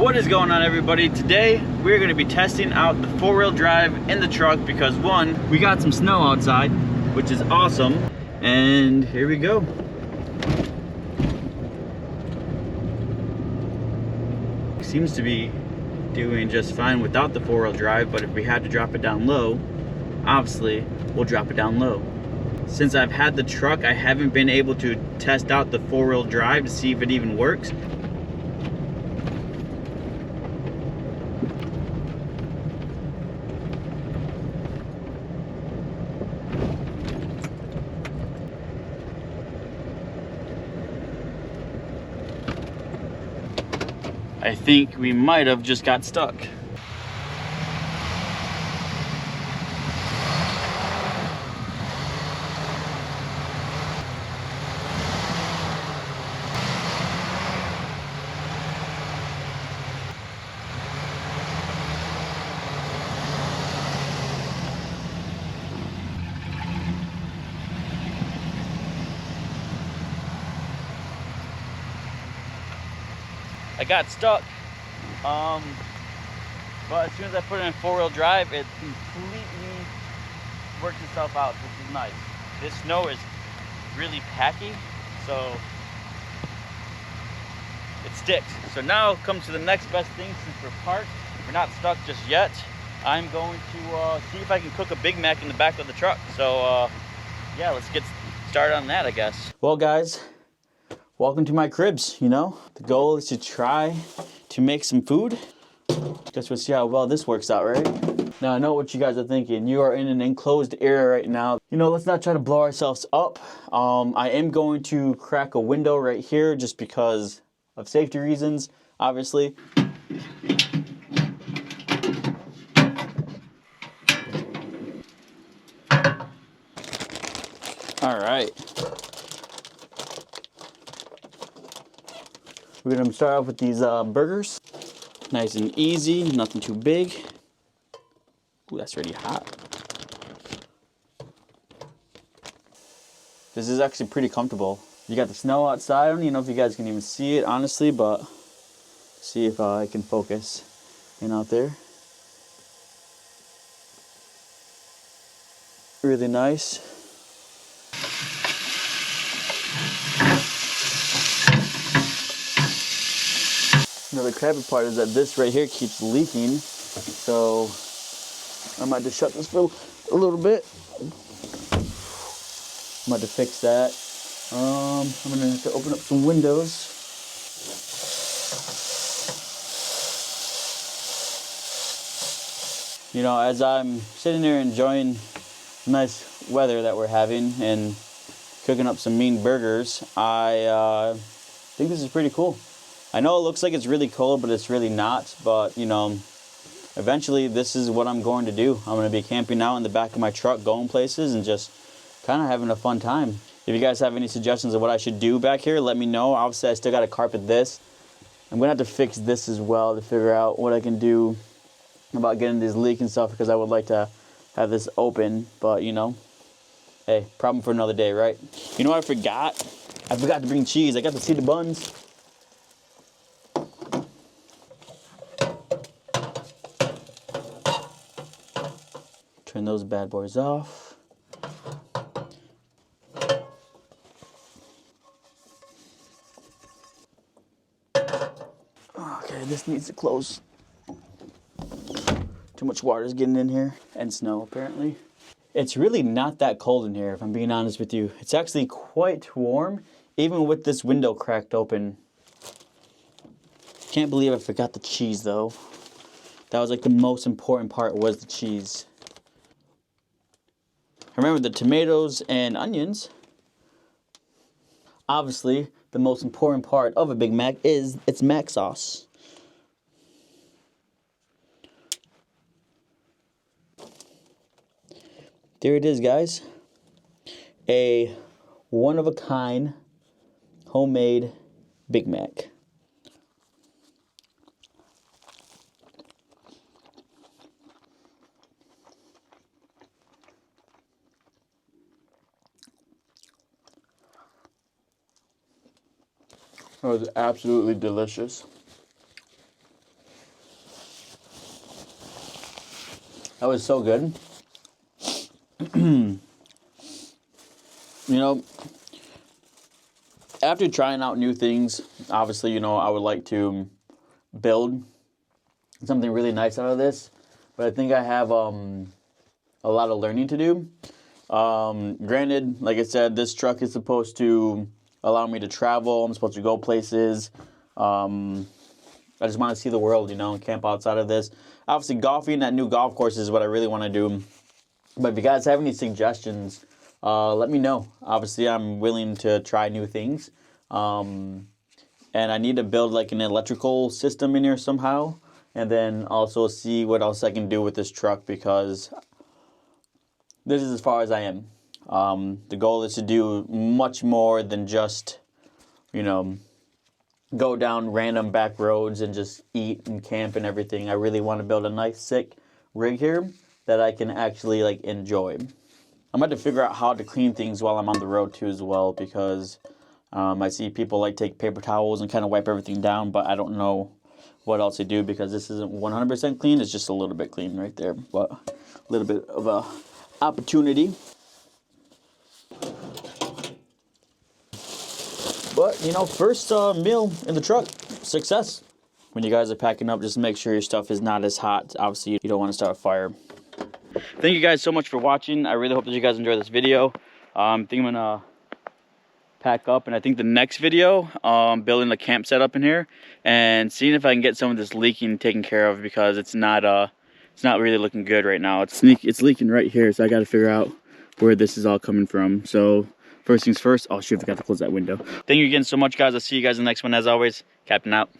What is going on, everybody? Today we're going to be testing out the four-wheel drive in the truck because one, we got some snow outside, which is awesome, and here we go. Seems to be doing just fine without the four-wheel drive, but if we had to drop it down low, obviously we'll drop it down low. Since I've had the truck, I haven't been able to test out the four-wheel drive to see if it even works. I think we might have just got stuck. I got stuck, but as soon as I put it in four-wheel drive, it completely worked itself out, which is nice. This snow is really packy, so it sticks. So now comes to the next best thing. Since we're parked, we're not stuck just yet. I'm going to see if I can cook a Big Mac in the back of the truck. So yeah, let's get started on that, I guess. Well, guys, welcome to my cribs. You know, the goal is to try to make some food. Guess we'll see how well this works out, right? Now, I know what you guys are thinking. You are in an enclosed area right now. You know, let's not try to blow ourselves up. I am going to crack a window right here just because of safety reasons, obviously. All right. We're gonna start off with these burgers. Nice and easy, nothing too big. Ooh, that's really hot. This is actually pretty comfortable. You got the snow outside. I don't even know if you guys can even see it, honestly, but see if I can focus in out there. Really nice. Another crappy part is that this right here keeps leaking, so I might just shut this for a little bit. I'm about to fix that. I'm gonna have to open up some windows. You know, as I'm sitting there enjoying the nice weather that we're having and cooking up some mean burgers, I think this is pretty cool. I know it looks like it's really cold, but it's really not. But, you know, eventually this is what I'm going to do. I'm going to be camping out in the back of my truck, going places and just kind of having a fun time. If you guys have any suggestions of what I should do back here, let me know. Obviously, I still got to carpet this. I'm going to have to fix this as well to figure out what I can do about getting this leak and stuff, because I would like to have this open. But, you know, hey, problem for another day, right? You know what I forgot? I forgot to bring cheese. I got to see the buns. Turn those bad boys off. Okay, this needs to close. Too much water is getting in here, and snow apparently. It's really not that cold in here, if I'm being honest with you. It's actually quite warm, even with this window cracked open. Can't believe I forgot the cheese though. That was like the most important part, was the cheese. Remember the tomatoes and onions. Obviously, the most important part of a Big Mac is its mac sauce. There it is, guys. A one-of-a-kind homemade Big Mac. It was absolutely delicious. That was so good. You know, after trying out new things, obviously, you know, I would like to build something really nice out of this. But I think I have a lot of learning to do. Granted, like I said, this truck is supposed to allow me to travel. I'm supposed to go places. I just want to see the world, you know, and camp outside of this. Obviously, golfing at new golf courses is what I really want to do. But if you guys have any suggestions, let me know. Obviously, I'm willing to try new things. And I need to build like an electrical system in here somehow. And then also see what else I can do with this truck, because this is as far as I am. The goal is to do much more than just, you know, go down random back roads and just eat and camp and everything. I really want to build a nice, sick rig here that I can actually like enjoy. I'm going to figure out how to clean things while I'm on the road too as well, because I see people like take paper towels and kind of wipe everything down, but I don't know what else to do because this isn't 100% clean. It's just a little bit clean right there, but a little bit of a opportunity. But, you know, first meal in the truck, success. When you guys are packing up, just make sure your stuff is not as hot. Obviously, you don't want to start a fire. Thank you guys so much for watching. I really hope that you guys enjoyed this video. I think I'm gonna pack up, and I think the next video, building the camp setup in here and seeing if I can get some of this leaking taken care of, because it's not really looking good right now. It's leaking right here, so I got to figure out where this is all coming from. So first things first. Oh shoot, I forgot to close that window. Thank you again so much, guys. I'll see you guys in the next one. As always, Captain out.